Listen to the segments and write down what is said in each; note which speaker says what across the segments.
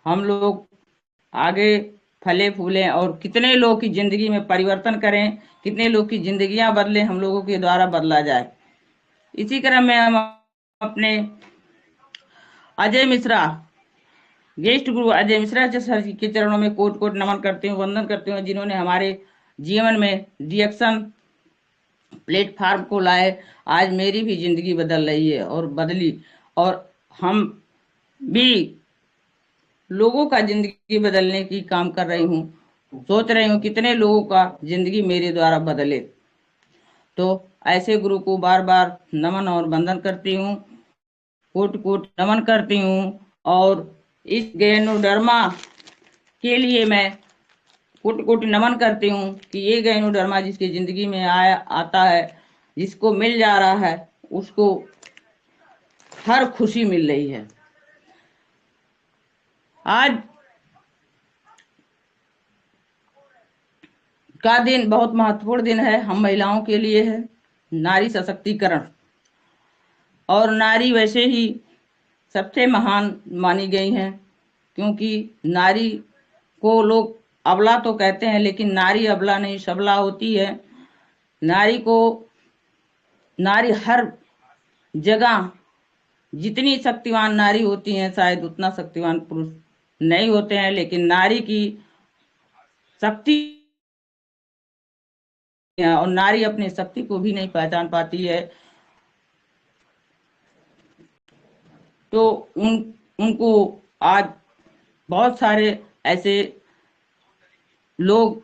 Speaker 1: हम लोग आगे फले फूलें और कितने लोग की जिंदगी में परिवर्तन करें, कितने लोग की जिंदगियां बदलें, हम लोगों के द्वारा बदला जाए। इसी क्रम में हम अपने अजय मिश्रा, गेस्ट गुरु अजय मिश्रा सर के चरणों में कोट कोट नमन करती हूँ, वंदन करती हूँ, जिन्होंने हमारे जीवन में रिएक्शन प्लेटफार्म को लाए। आज मेरी भी जिंदगी बदल रही है और बदली, और हम भी लोगों का जिंदगी बदलने की काम कर रही हूँ। सोच रही हूँ कितने लोगों का जिंदगी मेरे द्वारा बदले। तो ऐसे गुरु को बार बार नमन और वंदन करती हूँ, कोट कोट नमन करती हूँ। और इस गैनोडर्मा के लिए मैं कोटि कोटि नमन करती हूँ कि ये गैनोडर्मा जिसकी जिंदगी में आया आता है, जिसको मिल जा रहा है, उसको हर खुशी मिल रही है। आज का दिन बहुत महत्वपूर्ण दिन है, हम महिलाओं के लिए है। नारी सशक्तिकरण, और नारी वैसे ही सबसे महान मानी गई हैं, क्योंकि नारी को लोग अबला तो कहते हैं, लेकिन नारी अबला नहीं सबला होती है। नारी को, नारी हर जगह, जितनी शक्तिवान नारी होती हैं शायद उतना शक्तिवान पुरुष नहीं होते हैं, लेकिन नारी की शक्ति, और नारी अपनी शक्ति को भी नहीं पहचान पाती है। तो उनको आज बहुत सारे ऐसे लोग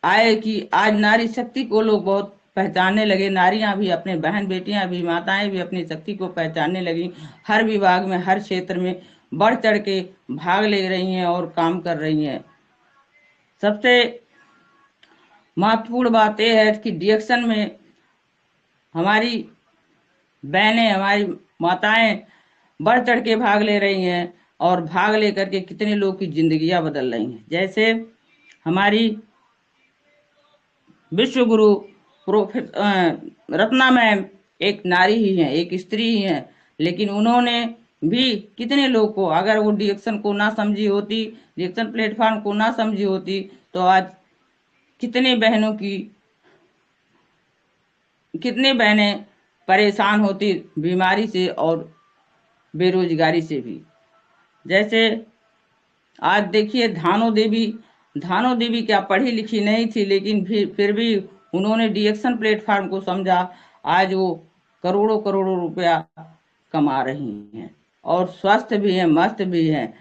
Speaker 1: आए कि आज नारी शक्ति को लोग बहुत पहचानने लगे। नारियां भी, अपने बहन बेटियां भी, माताएं भी अपनी शक्ति को पहचानने लगी। हर विभाग में, हर क्षेत्र में बढ़ चढ़ के भाग ले रही हैं और काम कर रही हैं। सबसे महत्वपूर्ण बात यह है कि डिएक्शन में हमारी बहनें, हमारी माताएं बढ़ चढ़ के भाग ले रही हैं, और भाग लेकर के कितने लोग की जिंदगियां बदल रही हैं। जैसे हमारी विश्व गुरु रत्ना मैम एक नारी ही है, एक स्त्री ही है, लेकिन उन्होंने भी कितने लोग को, अगर वो डिएक्शन को ना समझी होती, डिएक्शन प्लेटफॉर्म को ना समझी होती, तो आज कितने बहनों की, कितने बहनें परेशान होती बीमारी से और बेरोजगारी से भी। जैसे आज देखिए धानो देवी क्या पढ़ी लिखी नहीं थी, लेकिन फिर भी उन्होंने डिएक्शन प्लेटफॉर्म को समझा। आज वो करोड़ों करोड़ों रुपया कमा रही हैं और स्वस्थ भी हैं, मस्त भी हैं।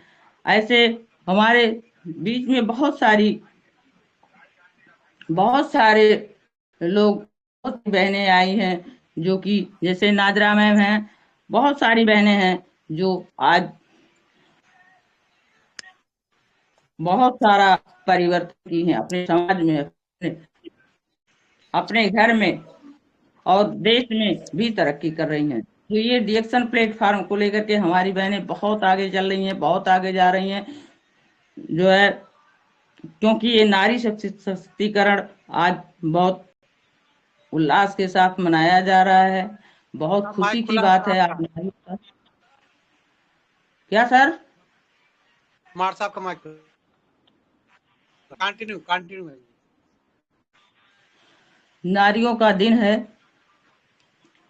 Speaker 1: ऐसे हमारे बीच में बहुत सारे लोग, बहुत सी बहनें आई हैं, जो कि जैसे नाजरा मैम हैं, बहुत सारी बहनें हैं जो आज बहुत सारा परिवर्तन की हैं अपने समाज में, अपने घर में, और देश में भी तरक्की कर रही हैं। तो ये डिएक्शन प्लेटफॉर्म को लेकर के हमारी बहनें बहुत आगे चल रही हैं, बहुत आगे जा रही हैं, जो है, क्योंकि ये नारी सशक्तिकरण आज बहुत उल्लास के साथ मनाया जा रहा है। बहुत खुशी
Speaker 2: माइक
Speaker 1: की
Speaker 2: खुला है
Speaker 1: बात
Speaker 2: सर
Speaker 1: है
Speaker 2: आपका।
Speaker 1: आज क्या सर?
Speaker 2: कुमार साहब का माइक कंटिन्यू कंटिन्यू है।
Speaker 1: नारियों का दिन है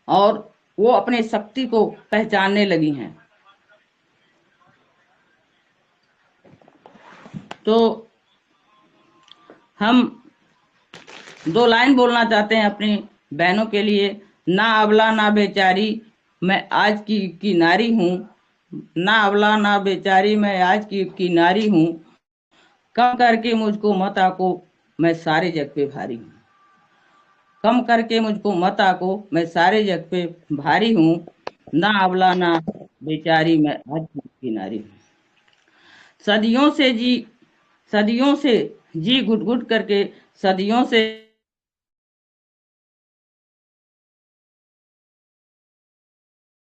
Speaker 1: और वो अपने शक्ति को पहचानने लगी हैं। तो हम दो लाइन बोलना चाहते हैं अपनी बहनों के लिए। ना अबला ना बेचारी, मैं आज की नारी हूँ। ना अबला ना बेचारी, मैं आज की नारी हूँ। कम करके मुझको मत आको, मैं सारे जग पे भारी हूँ। कम करके मुझको मत आको, मैं सारे जग पे भारी हूँ। ना अबला ना बेचारी, मैं आज की नारी हूँ। सदियों से जी सदियों से जी घुट घुट करके, सदियों से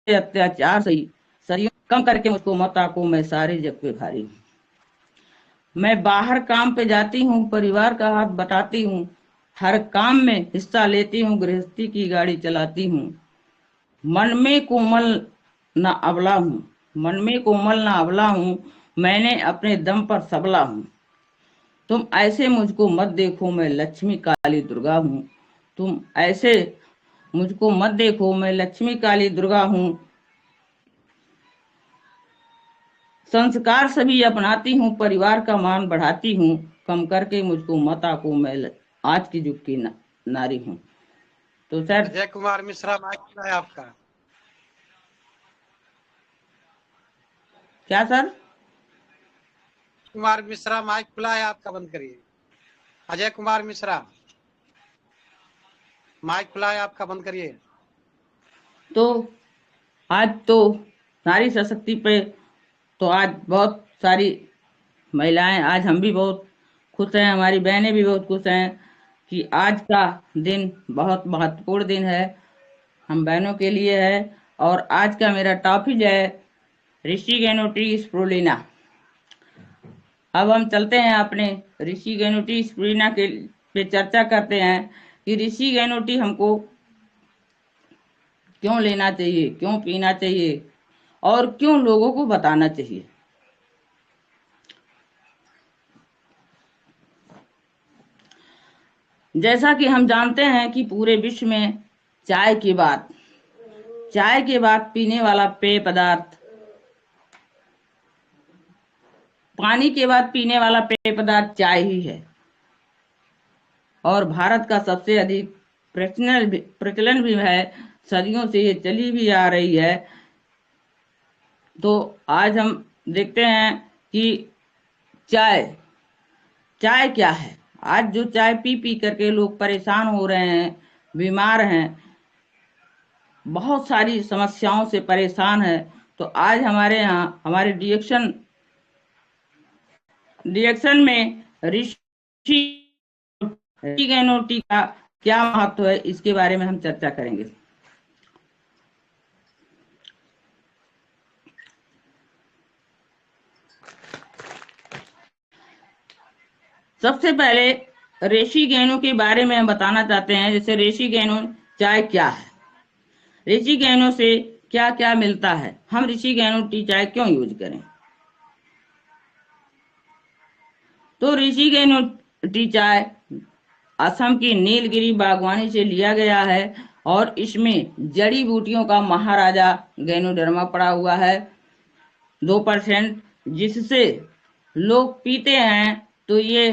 Speaker 1: अत्याचार सही, सदियों कम करके मुझको मत आको, मैं सारे जग पे भारी हूँ। मैं बाहर काम पे जाती हूँ, परिवार का हाथ बटाती हूँ, हर काम में हिस्सा लेती हूँ, गृहस्थी की गाड़ी चलाती हूँ। मन में कोमल ना अबला हूँ, मन में कोमल ना अबला हूँ, मैंने अपने दम पर सबला हूँ। तुम ऐसे मुझको मत देखो, मैं लक्ष्मी काली दुर्गा हूँ। तुम ऐसे मुझको मत देखो, मैं लक्ष्मी काली दुर्गा हूँ। संस्कार सभी अपनाती हूँ, परिवार का मान बढ़ाती हूँ। कम करके मुझको मत आको, मैं आज की युग की नारी हूँ। तो सर,
Speaker 2: अजय कुमार मिश्रा, माइक खुला है आपका।
Speaker 1: क्या सर?
Speaker 2: कुमार मिश्रा, माइक खुला है आपका, बंद करिए। अजय कुमार मिश्रा, माइक खुला है आपका, बंद करिए।
Speaker 1: तो आज तो नारी शक्ति पे तो आज बहुत सारी महिलाएं, आज हम भी बहुत खुश हैं, हमारी बहनें भी बहुत खुश हैं कि आज का दिन बहुत महत्वपूर्ण दिन है, हम बहनों के लिए है। और आज का मेरा टॉपिक है ऋषि गैनोट्री स्प्रुलिना। अब हम चलते हैं अपने ऋषि गैनोट्री स्प्रुलिना के पे चर्चा करते हैं कि ऋषि गैनोट्री हमको क्यों लेना चाहिए, क्यों पीना चाहिए और क्यों लोगों को बताना चाहिए। जैसा कि हम जानते हैं कि पूरे विश्व में चाय के बाद पीने वाला पेय पदार्थ, पानी के बाद पीने वाला पेय पदार्थ चाय ही है। और भारत का सबसे अधिक प्रचलन भी है, सदियों से ये चली भी आ रही है। तो आज हम देखते हैं कि चाय चाय क्या है। आज जो चाय पी पी करके लोग परेशान हो रहे हैं, बीमार हैं, बहुत सारी समस्याओं से परेशान है। तो आज हमारे यहाँ हमारे रिएक्शन में ऋषि गैनोटी का क्या महत्व है, इसके बारे में हम चर्चा करेंगे। सबसे पहले ऋषि गैनो के बारे में हम बताना चाहते हैं। जैसे ऋषि गैनो चाय क्या है, ऋषि गैनो से क्या क्या मिलता है, हम ऋषि गैनो टी चाय क्यों यूज करें। तो ऋषि गैनो टी चाय असम की नीलगिरी बागवानी से लिया गया है और इसमें जड़ी बूटियों का महाराजा गैनोडर्मा पड़ा हुआ है 2%, जिससे लोग पीते हैं तो ये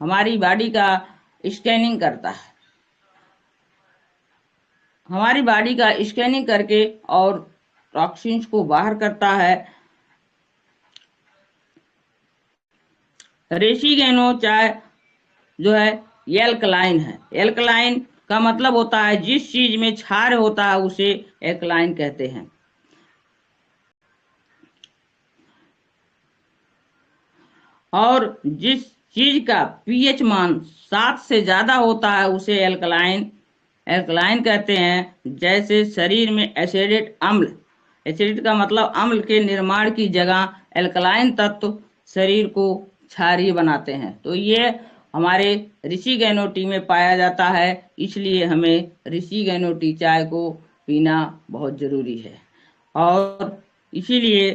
Speaker 1: हमारी बॉडी का स्कैनिंग करता है, हमारी बॉडी का स्कैनिंग करके और टॉक्सिन्स को बाहर करता है। ऋषि गैनो चाय जो है एल्कलाइन है। एल्कलाइन का मतलब होता है जिस चीज में क्षार होता है उसे एल्कलाइन कहते हैं। और जिस चीज का पीएच मान 7 से ज्यादा होता है उसे एल्कलाइन कहते हैं। जैसे शरीर में एसिडिक अम्ल, एसिडिक का मतलब अम्ल के निर्माण की जगह एल्कलाइन तत्व शरीर को क्षारीय बनाते हैं। तो ये हमारे ऋषि गैनो टी में पाया जाता है, इसलिए हमें ऋषि गैनो टी चाय को पीना बहुत जरूरी है और इसीलिए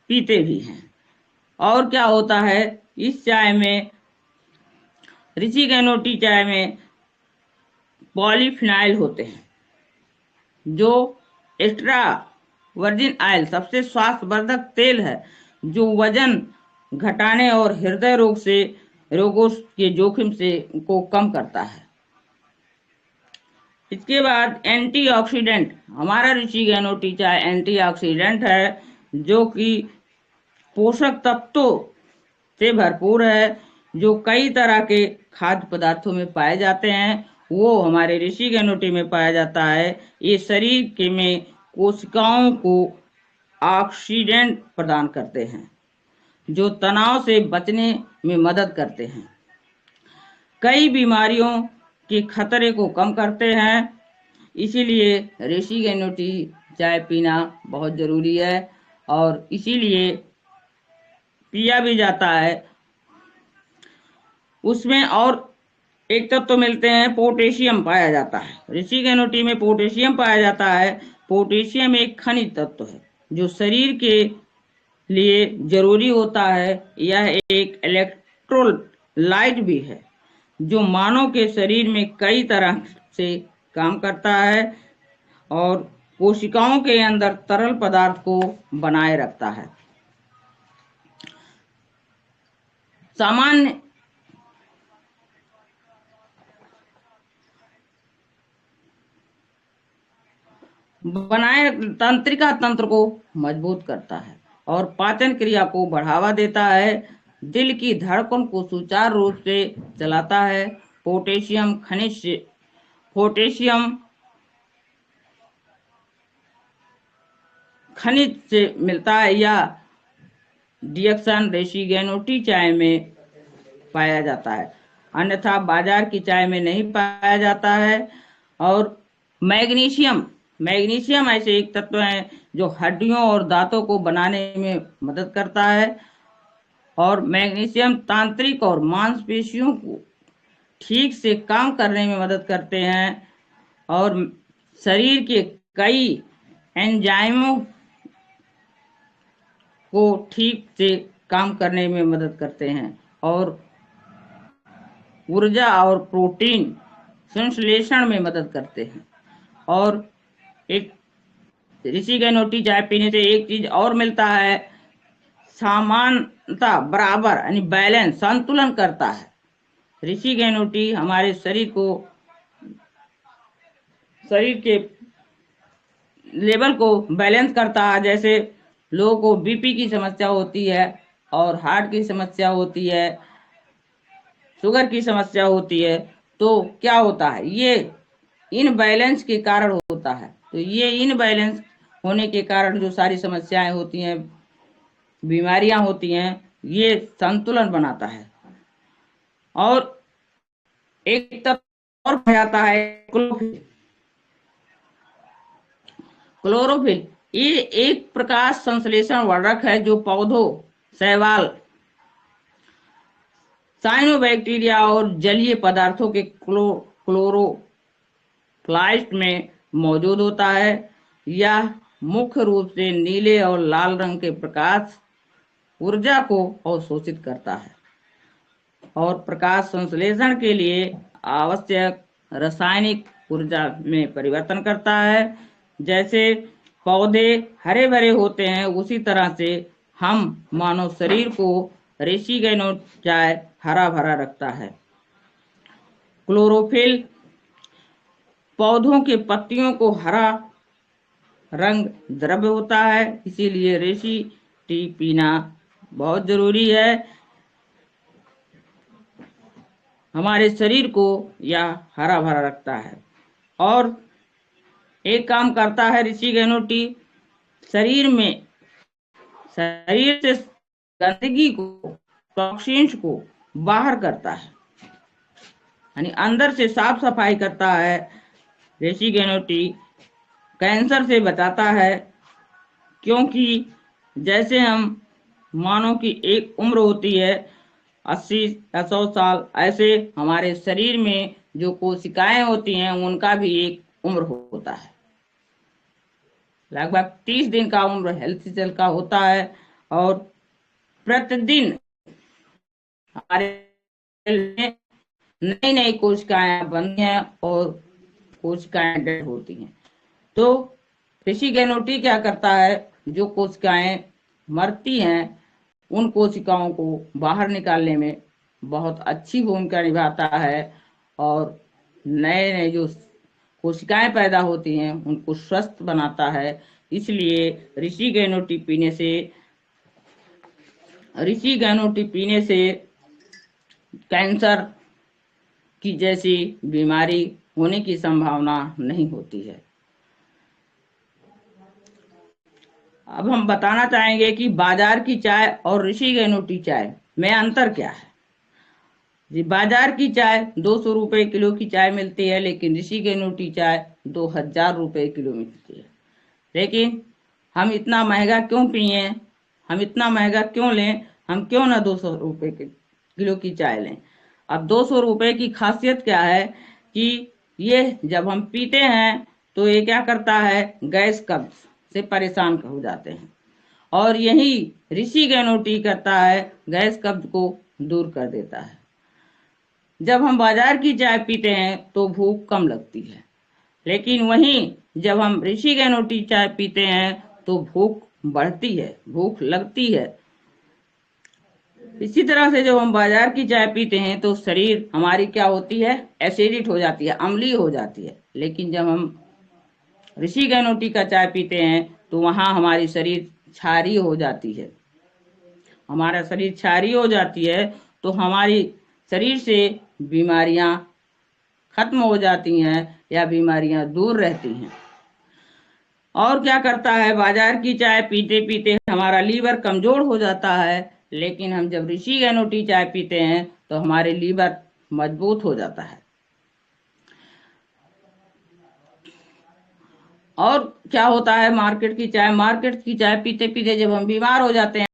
Speaker 1: पीते भी हैं। और क्या होता है इस चाय में, ऋषि गैनो टी चाय में पॉलीफिनाइल होते हैं जो एक्स्ट्रा वर्जिन ऑयल सबसे स्वास्थ्यवर्धक तेल है, जो वजन घटाने और हृदय रोगों के जोखिम से को कम करता है। इसके बाद एंटीऑक्सीडेंट, हमारा ऋषि गैनो टी चाय एंटीऑक्सीडेंट है जो कि पोषक तत्वों से भरपूर है, जो कई तरह के खाद्य पदार्थों में पाए जाते हैं, वो हमारे ऋषि गैनो टी में पाया जाता है। ये शरीर के में कोशिकाओं को ऑक्सीडेंट प्रदान करते हैं जो तनाव से बचने में मदद करते हैं, कई बीमारियों के खतरे को कम करते हैं। इसीलिए ऋषि गैनो टी चाय पीना बहुत जरूरी है और इसीलिए पिया भी जाता है। उसमें और एक तत्व तो मिलते हैं, पोटेशियम पाया जाता है। ऋषि गैनो टी में पोटेशियम पाया जाता है। पोटेशियम एक खनिज तत्व है जो शरीर के लिए जरूरी होता है। यह एक इलेक्ट्रोलाइट भी है जो मानव के शरीर में कई तरह से काम करता है और कोशिकाओं के अंदर तरल पदार्थ को बनाए रखता है। सामान्य बनाए तंत्रिका तंत्र को मजबूत करता है और पाचन क्रिया को बढ़ावा देता है। दिल की धड़कन को सुचारू रूप से चलाता है। पोटेशियम खनिज पोटेशियम खनिज से मिलता है। या डिएक्सन रेसिगेनोटी चाय में पाया जाता है, अन्यथा बाजार की चाय में नहीं पाया जाता है। और मैग्नीशियम मैग्नीशियम ऐसे एक तत्व है जो हड्डियों और दांतों को बनाने में मदद करता है। और मैग्नीशियम तांत्रिक और मांसपेशियों को ठीक से काम करने में मदद करते हैं और शरीर के कई एंजाइमों को ठीक से काम करने में मदद करते हैं और ऊर्जा और प्रोटीन संश्लेषण में मदद करते हैं। और एक रेसिगेनोटी चाय पीने से एक चीज और मिलता है, समानता बराबर यानी बैलेंस संतुलन करता है। रेसिगेनोटी हमारे शरीर के लेवल को बैलेंस करता है। जैसे लोगों को बीपी की समस्या होती है और हार्ट की समस्या होती है, शुगर की समस्या होती है, तो क्या होता है, ये इनबैलेंस के कारण होता है। तो ये इनबैलेंस होने के कारण जो सारी समस्याएं होती हैं, बीमारियां होती हैं, ये संतुलन बनाता है। और एक तत्व और जाता है क्लोरोफिल। ये एक प्रकाश संश्लेषण वर्धक है जो पौधों, शैवाल, साइनोबैक्टीरिया और जलीय पदार्थों के क्लोरोप्लास्ट में मौजूद होता है। यह मुख्य रूप से नीले और लाल रंग के प्रकाश ऊर्जा को अवशोषित करता है और प्रकाश संश्लेषण के लिए आवश्यक रासायनिक ऊर्जा में परिवर्तन करता है। जैसे पौधे हरे भरे होते हैं, उसी तरह से हम मानव शरीर को रेसिगेनोट चाय हरा भरा रखता है। क्लोरोफिल पौधों के पत्तियों को हरा रंग द्रव्य होता है, इसीलिए रेसी टी पीना बहुत जरूरी है। हमारे शरीर को यह हरा भरा रखता है। और एक काम करता है रेसिगेनोटी, शरीर से गंदगी को, टॉक्सिन्स को बाहर करता है, यानी अंदर से साफ सफाई करता है। रेसिगेनोटी कैंसर से बचाता है, क्योंकि जैसे हम मानव की एक उम्र होती है 80 या 100 साल, ऐसे हमारे शरीर में जो कोशिकाएं होती हैं उनका भी एक उम्र होता है। लगभग 30 दिन का उम्र हेल्थ सेल का होता है और प्रतिदिन हमारे नई नई कोशिकाएं बनती हैं और कोशिकाएं डेड होती हैं। तो रेसिगेनोटी क्या करता है, जो कोशिकाएं मरती हैं उन कोशिकाओं को बाहर निकालने में बहुत अच्छी भूमिका निभाता है और नए नए जो कोशिकाएं पैदा होती हैं उनको स्वस्थ बनाता है। इसलिए रेसिगेनोटी पीने से कैंसर की जैसी बीमारी होने की संभावना नहीं होती है। अब हम बताना चाहेंगे कि बाजार की चाय और रेसिगेनोटी चाय में अंतर क्या है। जी, बाजार की चाय 200 रुपए किलो की चाय मिलती है, लेकिन रेसिगेनोटी चाय 2000 रुपए किलो मिलती है। लेकिन हम इतना महंगा क्यों पिए, हम इतना महंगा क्यों लें, हम क्यों ना 200 रुपए किलो की चाय लें। अब 200 रुपए की खासियत क्या है कि ये जब हम पीते हैं तो ये क्या करता है, गैस कब्ज से परेशान हो जाते हैं और यही ऋषि गैनोटी करता है, गैस कब्ज को दूर कर देता है। जब हम बाजार की चाय पीते हैं तो भूख कम लगती है, लेकिन वहीं जब हम ऋषि गैनोटी चाय पीते हैं तो भूख बढ़ती है, भूख लगती है। इसी तरह से जब हम बाजार की चाय पीते हैं तो शरीर हमारी क्या होती है, एसिडिक हो जाती है, अम्लीय हो जाती है। लेकिन जब हम ऋषि गैनोटी का चाय पीते हैं तो वहां हमारी शरीर क्षारीय हो जाती है, हमारा शरीर क्षारीय हो जाती है, तो हमारी शरीर से बीमारियां खत्म हो जाती हैं या बीमारियां दूर रहती हैं। और क्या करता है, बाजार की चाय पीते पीते हमारा लीवर कमजोर हो जाता है, लेकिन हम जब ऋषि गैनोटी चाय पीते हैं तो हमारे लीवर मजबूत हो जाता है। और क्या होता है, मार्केट की चाय पीते पीते जब हम बीमार हो जाते हैं